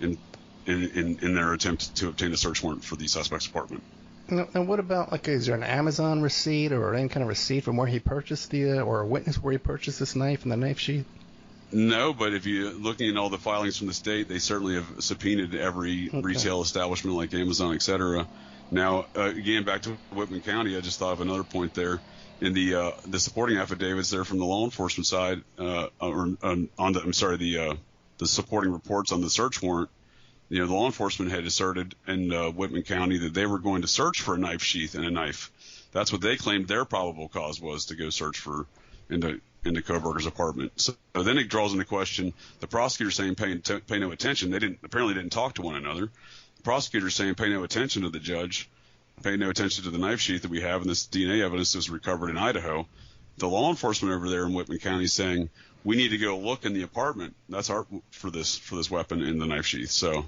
in their attempt to obtain a search warrant for the suspect's apartment. And what about, like, is there an Amazon receipt or any kind of receipt from where he purchased or a witness where he purchased this knife and the knife sheath? No, but if you're looking at all the filings from the state, they certainly have subpoenaed every retail establishment like Amazon, et cetera. Now, again, back to Whitman County, I just thought of another point there. In the supporting affidavits there from the law enforcement side, the supporting reports on the search warrant, the law enforcement had asserted in Whitman County that they were going to search for a knife sheath and a knife. That's what they claimed their probable cause was, to go search for into Kohberger's apartment. So then it draws into question the prosecutor saying pay no attention. They apparently didn't talk to one another. The prosecutor saying pay no attention to the judge, pay no attention to the knife sheath that we have, and this DNA evidence was recovered in Idaho. The law enforcement over there in Whitman County saying we need to go look in the apartment. That's for this weapon in the knife sheath. So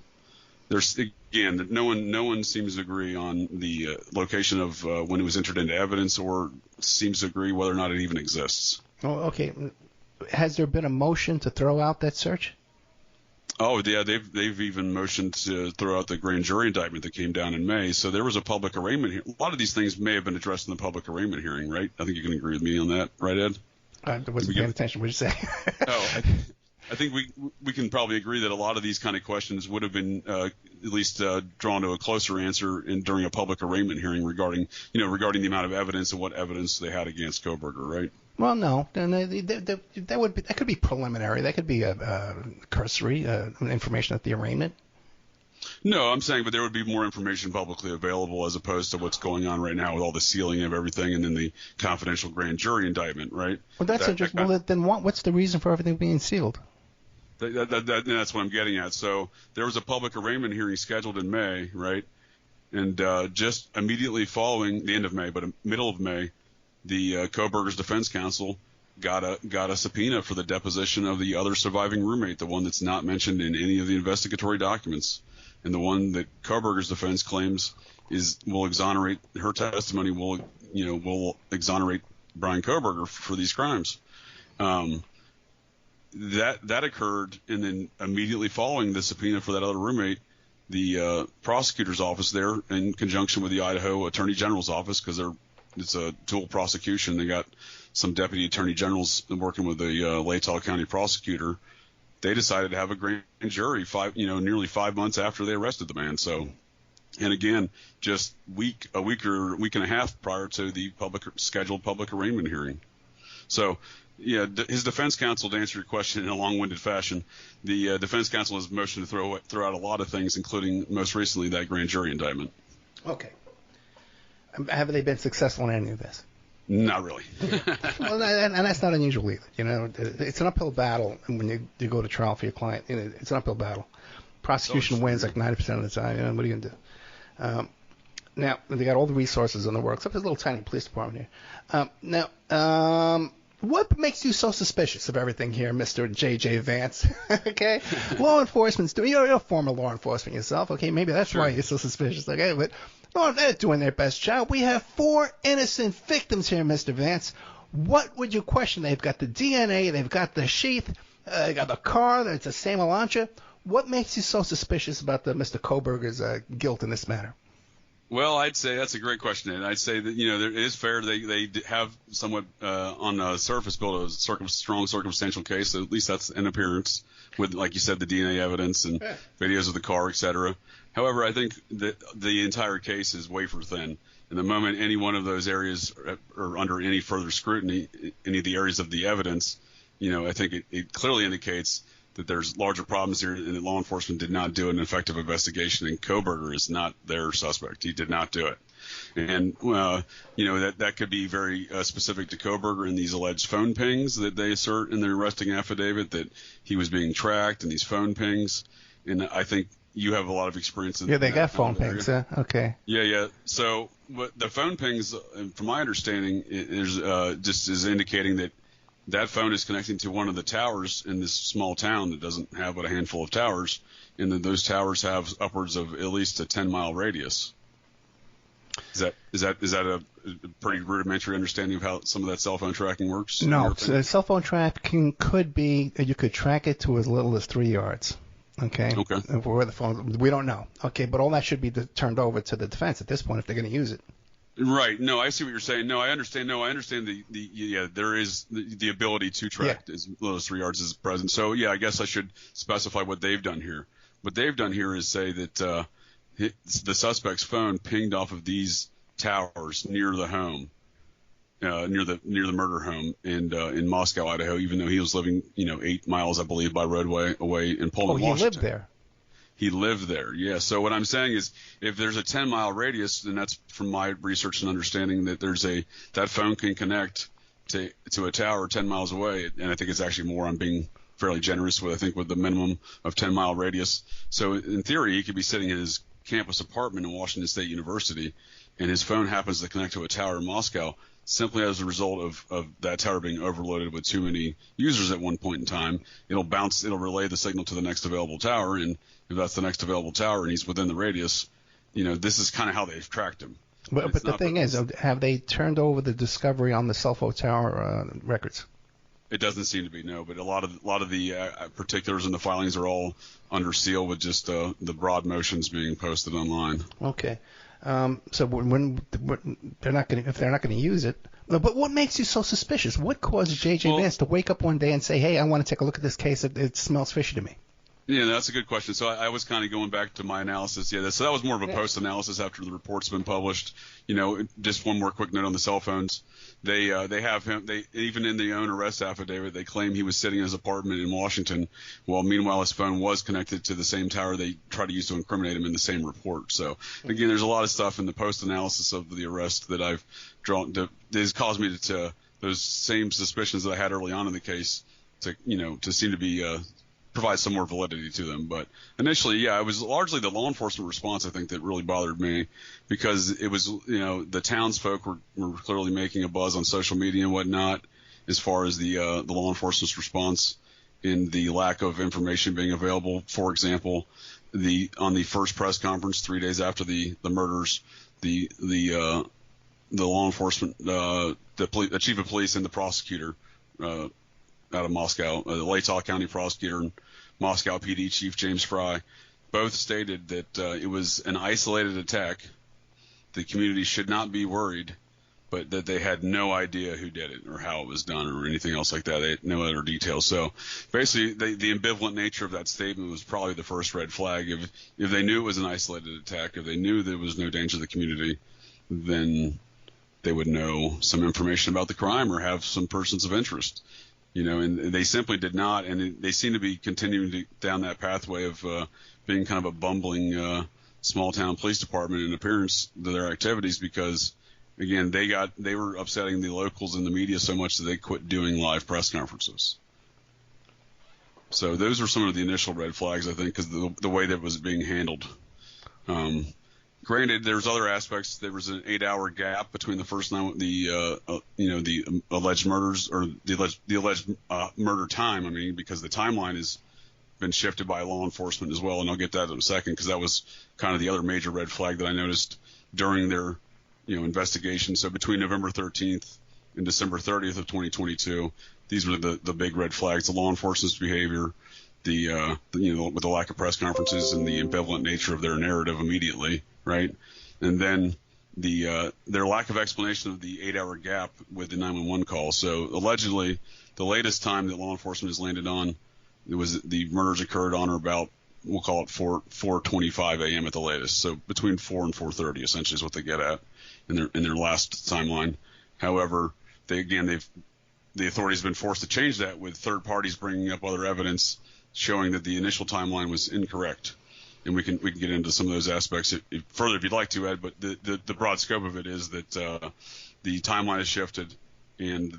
there's, again, no one seems to agree on the location of when it was entered into evidence, or seems to agree whether or not it even exists. Oh, okay. Has there been a motion to throw out that search? Oh, yeah, they've even motioned to throw out the grand jury indictment that came down in May. So there was a public arraignment here. A lot of these things may have been addressed in the public arraignment hearing, right? I think you can agree with me on that, right, Ed? I wasn't paying attention. What did you say? I think we can probably agree that a lot of these kind of questions would have been at least drawn to a closer answer during a public arraignment hearing regarding the amount of evidence and what evidence they had against Kohberger, right? Well, no, that could be preliminary. That could be cursory information at the arraignment. No, I'm saying, but there would be more information publicly available as opposed to what's going on right now with all the sealing of everything and then the confidential grand jury indictment, right? Well, that's interesting. Well, then what's the reason for everything being sealed? That's what I'm getting at. So there was a public arraignment hearing scheduled in May, right? And just immediately following the end of May, but middle of May, the Kohberger's defense counsel got a subpoena for the deposition of the other surviving roommate, the one that's not mentioned in any of the investigatory documents, and the one that Kohberger's defense claims will exonerate her testimony, will exonerate Brian Kohberger for these crimes. That occurred, and then immediately following the subpoena for that other roommate, the prosecutor's office there, in conjunction with the Idaho Attorney General's office, because it's a dual prosecution. They got some deputy attorney generals working with the Latah County prosecutor. They decided to have a grand jury nearly 5 months after they arrested the man. So, and again, just a week and a half prior to the scheduled public arraignment hearing. So, yeah, his defense counsel, to answer your question in a long-winded fashion, the defense counsel has motioned to throw out a lot of things, including most recently that grand jury indictment. Okay. Have they been successful in any of this? Not really. Well, and that's not unusual either. It's an uphill battle when you go to trial for your client. It's an uphill battle. Prosecution wins like 90% of the time. What are you going to do? Now, they got all the resources in the works, except for this little tiny police department here. What makes you so suspicious of everything here, Mr. J.J. Vance? Okay? Law enforcement's doing, you're a former law enforcement yourself, okay? Maybe that's why you're so suspicious, okay? But no, they're doing their best job. We have 4 innocent victims here, Mr. Vance. What would you question? They've got the DNA, they've got the sheath, they got the car, it's the same Elantra. What makes you so suspicious about Mr. Kohberger's guilt in this matter? Well, I'd say that's a great question, and I'd say that it is fair. They have somewhat on the surface built a strong circumstantial case. So at least that's an appearance with, like you said, the DNA evidence and videos of the car, et cetera. However, I think that the entire case is wafer thin. And the moment any one of those areas are under any further scrutiny, any of the areas of the evidence, I think it clearly indicates that there's larger problems here, and that law enforcement did not do an effective investigation, and Kohberger is not their suspect. He did not do it. And, that could be very specific to Kohberger and these alleged phone pings that they assert in their arresting affidavit, that he was being tracked in these phone pings. And I think you have a lot of experience in that. Yeah, they got phone pings, huh? Okay. Yeah. So the phone pings, from my understanding, is just is indicating that phone is connecting to one of the towers in this small town that doesn't have but a handful of towers, and that those towers have upwards of at least a 10-mile radius. Is that a pretty rudimentary understanding of how some of that cell phone tracking works? No, cell phone tracking could be, you could track it to as little as 3 yards. Okay. Okay. Where the phone, we don't know. Okay, but all that should be turned over to the defense at this point if they're going to use it. Right. No, I see what you're saying. No, I understand. There is the ability to track as low as 3 yards is present. So yeah, I guess I should specify what they've done here. What they've done here is say that the suspect's phone pinged off of these towers near the home, near the murder home, and in Moscow, Idaho, even though he was living 8 miles, I believe, by roadway away in Pullman, Washington. He lived there. He lived there, yeah. So what I'm saying is, if there's a 10-mile radius, and that's from my research and understanding that that phone can connect to a tower 10 miles away, and I think it's actually more. I'm being fairly generous with the minimum of 10-mile radius. So in theory, he could be sitting in his campus apartment in Washington State University, and his phone happens to connect to a tower in Moscow, simply as a result of that tower being overloaded with too many users at one point in time. It'll relay the signal to the next available tower, and if that's the next available tower and he's within the radius, this is kind of how they've tracked him. But the thing is, have they turned over the discovery on the cell phone tower records? It doesn't seem to be, no. But a lot of the particulars in the filings are all under seal with just the broad motions being posted online. Okay. So when they're not going, if they're not going to use it, but what makes you so suspicious? What caused J.J. Vance to wake up one day and say, "Hey, I want to take a look at this case. It smells fishy to me"? Yeah, that's a good question. So I was kind of going back to my analysis. Yeah, so that was more of a post-analysis after the report's been published. Just one more quick note on the cell phones. They have him. They even in the own arrest affidavit, they claim he was sitting in his apartment in Washington, while meanwhile his phone was connected to the same tower they tried to use to incriminate him in the same report. So again, there's a lot of stuff in the post-analysis of the arrest that I've drawn that has caused me to those same suspicions that I had early on in the case to seem to be provide some more validity to them. But initially, yeah, it was largely the law enforcement response, I think, that really bothered me, because it was, the townsfolk were clearly making a buzz on social media and whatnot as far as the law enforcement's response and the lack of information being available. For example, on the first press conference 3 days after the murders, the law enforcement, the chief of police and the prosecutor out of Moscow, the Latah County prosecutor and Moscow PD Chief James Fry, both stated that it was an isolated attack. The community should not be worried, but that they had no idea who did it or how it was done or anything else like that. They had no other details. So basically, the ambivalent nature of that statement was probably the first red flag. If they knew it was an isolated attack, if they knew there was no danger to the community, then they would know some information about the crime or have some persons of interest. And they simply did not, and they seem to be continuing down that pathway of being kind of a bumbling small-town police department in appearance to their activities, because, again, they were upsetting the locals and the media so much that they quit doing live press conferences. So those were some of the initial red flags, I think, because the way that was being handled. Granted, there's other aspects. There was an 8-hour gap between the first night, the alleged murders, or the alleged murder time. I mean, because the timeline has been shifted by law enforcement as well, and I'll get that in a second, because that was kind of the other major red flag that I noticed during their investigation. So between November 13th and December 30th of 2022, these were the big red flags: the law enforcement's behavior, with the lack of press conferences and the ambivalent nature of their narrative immediately. Right, and then their lack of explanation of the 8-hour gap with the 911 call. So allegedly, the latest time that law enforcement has landed on, the murders occurred on or about, we'll call it 4:25 a.m. at the latest. So between 4 and 4:30 essentially is what they get at in their last timeline. However, the authorities have been forced to change that, with third parties bringing up other evidence showing that the initial timeline was incorrect. And we can get into some of those aspects further if you'd like to, Ed. But the broad scope of it is that the timeline has shifted, and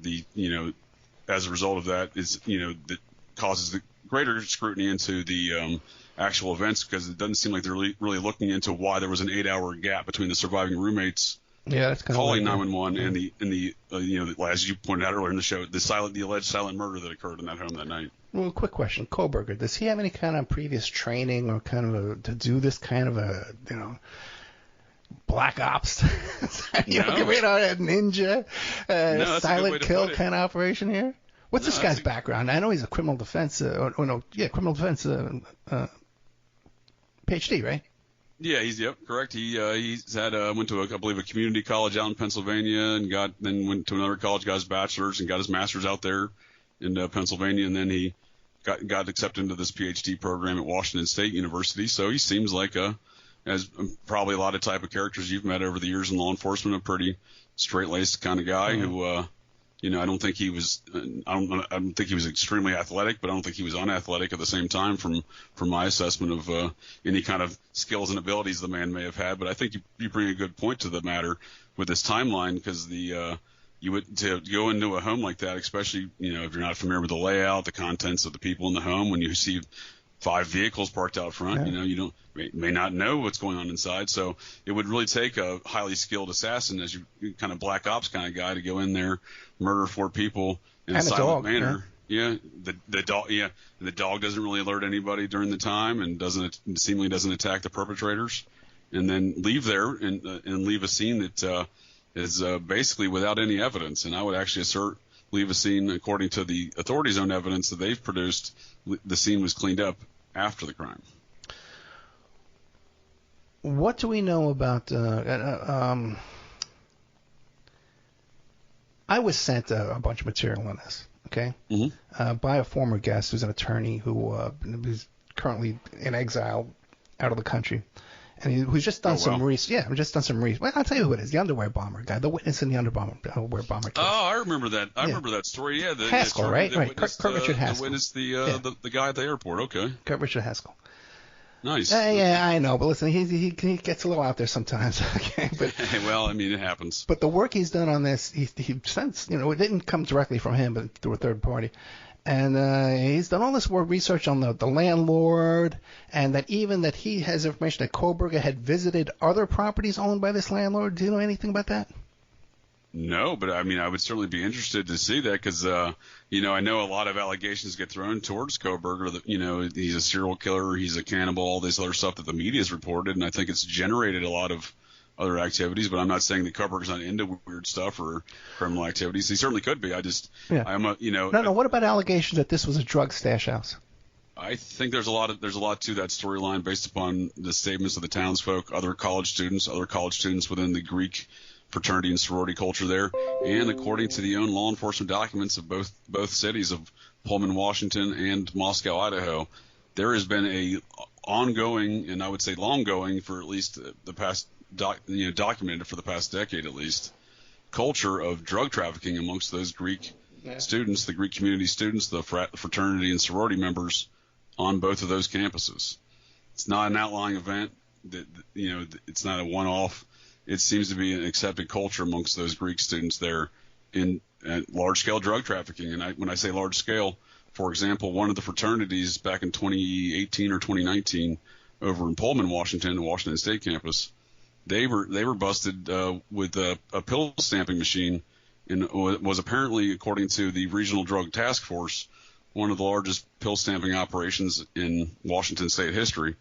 as a result of that that causes the greater scrutiny into the actual events, because it doesn't seem like they're really looking into why there was an 8-hour gap between the surviving roommates that's kind calling of 911 and the as you pointed out earlier in the show, the alleged silent murder that occurred in that home that night. Well, quick question. Kohlberger, does he have any kind of previous training or kind of to do this kind of a, black ops, a ninja, silent kill kind of operation here? What's this guy's background? I know he's a criminal defense, criminal defense PhD, right? Yeah, correct. He's had went to I believe a community college out in Pennsylvania, and then went to another college, got his bachelor's, and got his master's out there in Pennsylvania, and then he got accepted into this PhD program at Washington State University. So he seems like as probably a lot of type of characters you've met over the years in law enforcement, a pretty straight-laced kind of guy who. I don't think he was. I don't think he was extremely athletic, but I don't think he was unathletic at the same time. From my assessment of any kind of skills and abilities the man may have had, but I think you bring a good point to the matter with this timeline, because you would to go into a home like that, especially if you're not familiar with the layout, the contents of the people in the home, when you see 5 vehicles parked out front, you may not know what's going on inside. So it would really take a highly skilled assassin, as you kind of black ops kind of guy, to go in there, murder 4 people in a silent manner. Yeah. The dog. Yeah. And the dog doesn't really alert anybody during the time, and seemingly doesn't attack the perpetrators, and then leave there and leave a scene that is basically without any evidence. And I would actually assert leave a scene, according to the authorities' own evidence that they've produced, the scene was cleaned up after the crime. What do we know about? I was sent a bunch of material on this, okay, by a former guest who's an attorney who is currently in exile out of the country, and who's just done some research. Yeah, just done some research. Well, I'll tell you who it is. The underwear bomber guy, the witness in the underwear bomber case. Oh, I remember that. I remember that story. Yeah, Haskell, right? Right. Witnessed, Kurt Richard Haskell. The witness, the guy at the airport. Okay. Kurt Richard Haskell. Nice. Yeah, I know, but listen, he gets a little out there sometimes. Okay, but well, I mean, it happens. But the work he's done on this, he sends, it didn't come directly from him, but through a third party, and he's done all this research on the landlord, and that he has information that Koberger had visited other properties owned by this landlord. Do you know anything about that? No, but I mean, I would certainly be interested to see that, because, I know a lot of allegations get thrown towards Koberger that, he's a serial killer, he's a cannibal, all this other stuff that the media has reported, and I think it's generated a lot of other activities. But I'm not saying that Koberger's not into weird stuff or criminal activities. He certainly could be. No. What about allegations that this was a drug stash house? I think there's a lot to that storyline based upon the statements of the townsfolk, other college students within the Greek fraternity and sorority culture there, and according to the own law enforcement documents of both cities of Pullman, Washington, and Moscow, Idaho, there has been a ongoing, and I would say long-going for at least the past documented for the past decade at least, culture of drug trafficking amongst those Greek students, the Greek community students, the fraternity and sorority members on both of those campuses. It's not an outlying event. It's not a one-off. It seems to be an accepted culture amongst those Greek students there in large-scale drug trafficking. And when I say large-scale, for example, one of the fraternities back in 2018 or 2019 over in Pullman, Washington, the Washington State campus, they were busted with a pill stamping machine, and was apparently, according to the Regional Drug Task Force, one of the largest pill stamping operations in Washington State history.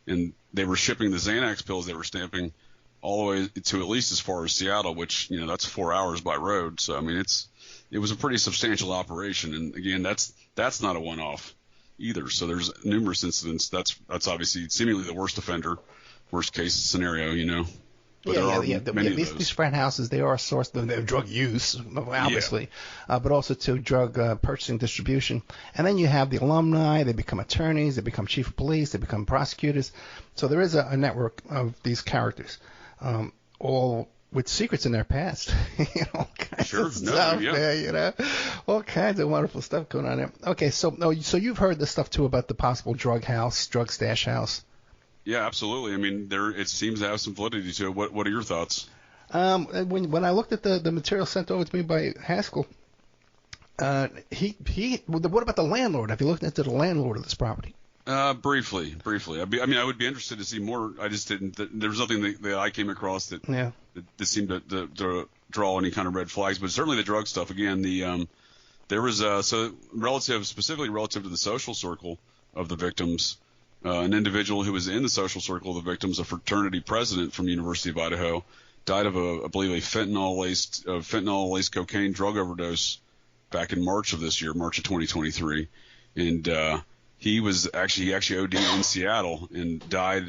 And they were shipping the Xanax pills they were stamping all the way to at least as far as Seattle, which, that's 4 hours by road. So, I mean, it was a pretty substantial operation. And again, that's not a one-off either. So there's numerous incidents. That's obviously seemingly the worst case scenario, But these frat houses, they are a source of drug use, obviously, but also to drug purchasing, distribution. And then you have the alumni. They become attorneys. They become chief of police. They become prosecutors. So there is a network of these characters, all with secrets in their past. All kinds of stuff there, all kinds of wonderful stuff going on there. Okay, so you've heard this stuff too about the possible drug stash house. Yeah, absolutely. I mean, it seems to have some validity to it. What are your thoughts? When I looked at the material sent over to me by Haskell, what about the landlord? Have you looked into the landlord of this property? Briefly. I would be interested to see more. I just didn't. There was nothing that I came across that seemed to draw any kind of red flags. But certainly the drug stuff. Again, there was specifically relative to the social circle of the victims. An individual who was in the social circle of the victims, a fraternity president from University of Idaho, died of I believe a fentanyl-laced cocaine drug overdose back in March of this year, March of 2023, and he actually OD'd in Seattle and died